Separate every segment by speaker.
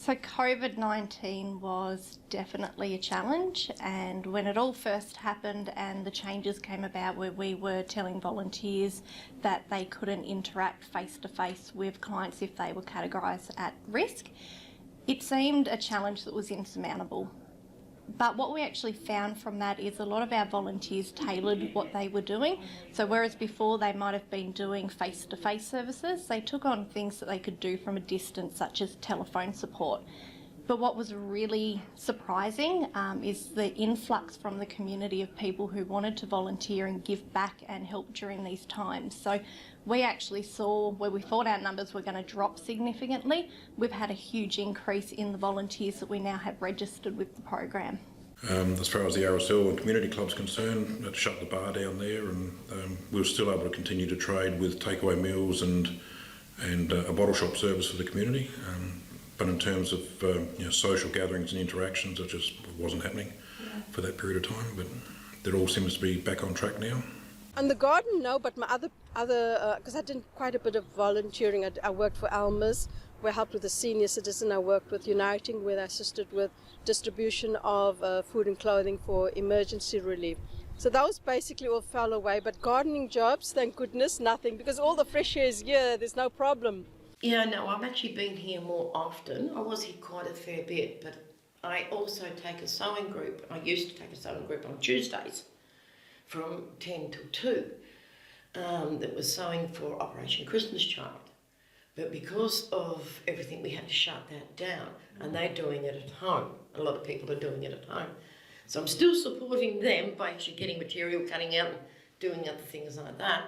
Speaker 1: So COVID-19 was definitely a challenge, and when it all first happened and the changes came about where we were telling volunteers that they couldn't interact face-to-face with clients if they were categorised at risk, it seemed a challenge that was insurmountable. But what we actually found from that is a lot of our volunteers tailored what they were doing. So whereas before they might have been doing face-to-face services, they took on things that they could do from a distance, such as telephone support. But what was really surprising is the influx from the community of people who wanted to volunteer and give back and help during these times. So we actually saw where we thought our numbers were going to drop significantly, we've had a huge increase in the volunteers that we now have registered with the program.
Speaker 2: As far as the RSL and community club's concerned, that shut the bar down there, and we were still able to continue to trade with takeaway meals and a bottle shop service for the community. But in terms of social gatherings and interactions, it just wasn't happening for that period of time. But it all seems to be back on track now.
Speaker 3: On the garden, no, but my other because I did quite a bit of volunteering. I worked for Almas, where I helped with the senior citizen. I worked with Uniting, where I assisted with distribution of food and clothing for emergency relief. So those basically all fell away. But gardening jobs, thank goodness, nothing, because all the fresh air is here. There's no problem.
Speaker 4: Yeah, no, I've actually been here more often. I was here quite a fair bit, but I also take a sewing group. I used to take a sewing group on Tuesdays from 10 till 2 that was sewing for Operation Christmas Child. But because of everything, we had to shut that down, and they're doing it at home. A lot of people are doing it at home. So I'm still supporting them by actually getting material, cutting out and doing other things like that.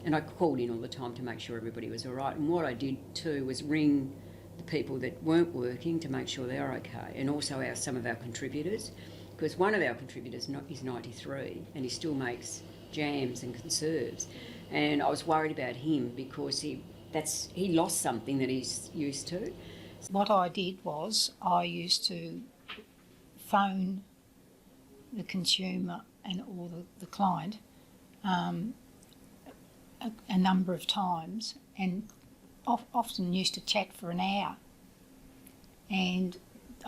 Speaker 5: And I called in all the time to make sure everybody was all right. And what I did too was ring the people that weren't working to make sure they're okay, and also some of our contributors, because one of our contributors is 93 and he still makes jams and conserves. And I was worried about him because he lost something that he's used to.
Speaker 6: What I did was I used to phone the consumer or the client a number of times, and often used to chat for an hour. And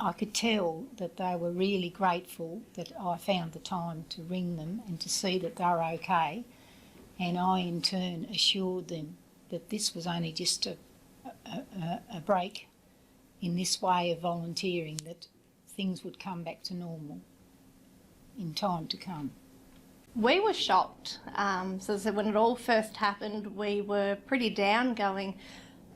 Speaker 6: I could tell that they were really grateful that I found the time to ring them and to see that they were okay. And I in turn assured them that this was only just a break in this way of volunteering, that things would come back to normal in time to come.
Speaker 1: We were shocked. So when it all first happened, we were pretty down, going,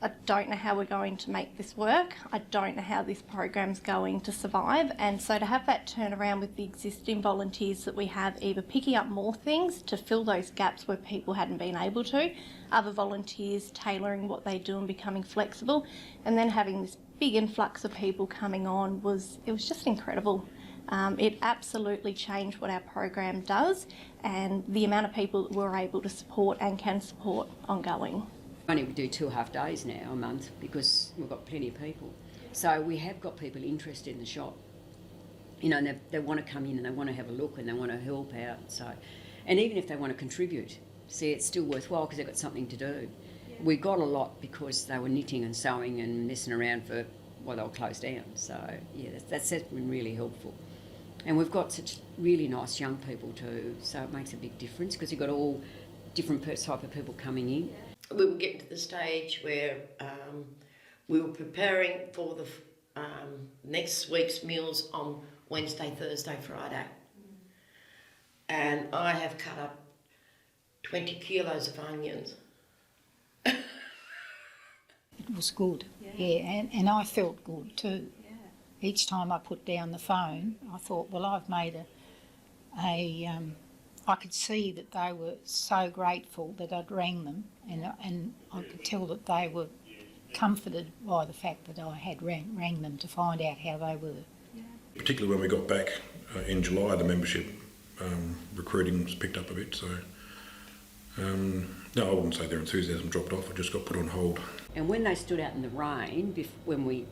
Speaker 1: I don't know how we're going to make this work. I don't know how this program's going to survive. And so to have that turnaround with the existing volunteers that we have, either picking up more things to fill those gaps where people hadn't been able to, other volunteers tailoring what they do and becoming flexible, and then having this big influx of people coming on, it was just incredible. It absolutely changed what our program does and the amount of people that we're able to support and can support ongoing.
Speaker 5: Only we do 2.5 days now a month because we've got plenty of people. So we have got people interested in the shop. And they want to come in and they want to have a look and they want to help out. So, and even if they want to contribute, see, it's still worthwhile because they've got something to do. We got a lot because they were knitting and sewing and messing around while they were closed down. So yeah, that's been really helpful. And we've got such really nice young people too, so it makes a big difference because you've got all different type of people coming in.
Speaker 4: We were getting to the stage where we were preparing for the next week's meals on Wednesday, Thursday, Friday. And I have cut up 20 kilos of onions.
Speaker 6: It was good, yeah, and I felt good too. Each time I put down the phone, I thought, well, I've made I could see that they were so grateful that I'd rang them, and I could tell that they were comforted by the fact that I had rang them to find out how they were.
Speaker 2: Particularly when we got back in July, the membership recruiting was picked up a bit, so no, I wouldn't say their enthusiasm dropped off, it just got put on hold.
Speaker 5: And when they stood out in the rain, when we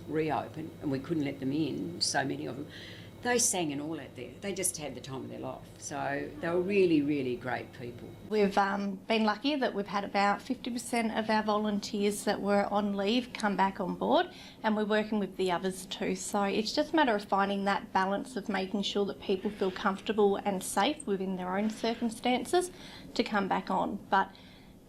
Speaker 5: reopened and we couldn't let them in, so many of them, They sang and all out there. They just had the time of their life. So they were really, really great people.
Speaker 1: We've been lucky that we've had about 50% of our volunteers that were on leave come back on board, and we're working with the others too. So it's just a matter of finding that balance of making sure that people feel comfortable and safe within their own circumstances to come back on. But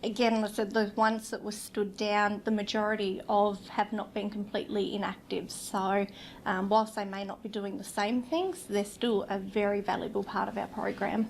Speaker 1: again, like I said, the ones that were stood down, the majority of have not been completely inactive. So whilst they may not be doing the same things, they're still a very valuable part of our program.